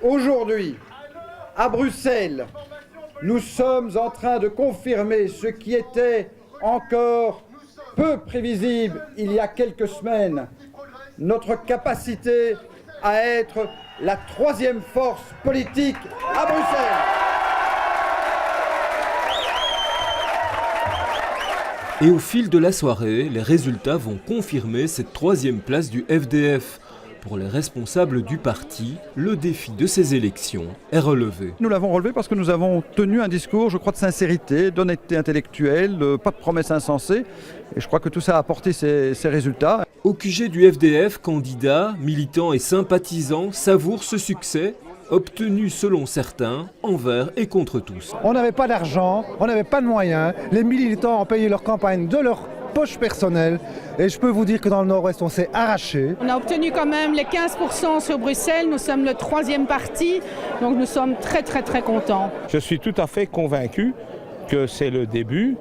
Aujourd'hui, à Bruxelles, nous sommes en train de confirmer ce qui était encore peu prévisible il y a quelques semaines, notre capacité à être la troisième force politique à Bruxelles. Et au fil de la soirée, les résultats vont confirmer cette troisième place du FDF. Pour les responsables du parti, le défi de ces élections est relevé. Nous l'avons relevé parce que nous avons tenu un discours, je crois, de sincérité, d'honnêteté intellectuelle, pas de promesses insensées. Et je crois que tout ça a apporté ses résultats. Au QG du FDF, candidats, militants et sympathisants savourent ce succès, obtenu selon certains, envers et contre tous. On n'avait pas d'argent, on n'avait pas de moyens, les militants ont payé leur campagne de leur poche personnelle et je peux vous dire que dans le Nord-Ouest on s'est arraché. On a obtenu quand même les 15% sur Bruxelles, nous sommes le troisième parti, donc nous sommes très contents. Je suis tout à fait convaincu que c'est le début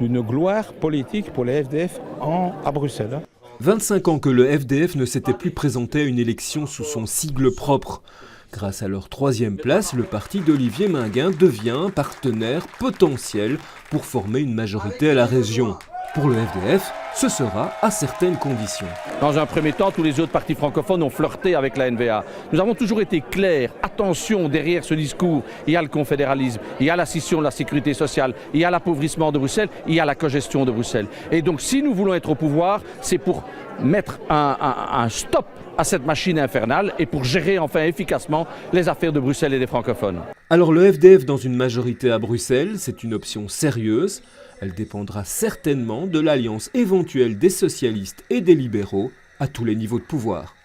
d'une gloire politique pour les FDF à Bruxelles. 25 ans que le FDF ne s'était plus présenté à une élection sous son sigle propre. Grâce à leur troisième place, le parti d'Olivier Minguin devient un partenaire potentiel pour former une majorité à la région. Pour le FDF, ce sera à certaines conditions. Dans un premier temps, tous les autres partis francophones ont flirté avec la NVA. Nous avons toujours été clairs. Attention, derrière ce discours, il y a le confédéralisme, il y a la scission de la sécurité sociale, il y a l'appauvrissement de Bruxelles, il y a la cogestion de Bruxelles. Et donc, si nous voulons être au pouvoir, c'est pour mettre un stop à cette machine infernale et pour gérer enfin efficacement les affaires de Bruxelles et des francophones. Alors le FDF dans une majorité à Bruxelles, c'est une option sérieuse. Elle dépendra certainement de l'alliance éventuelle des socialistes et des libéraux à tous les niveaux de pouvoir.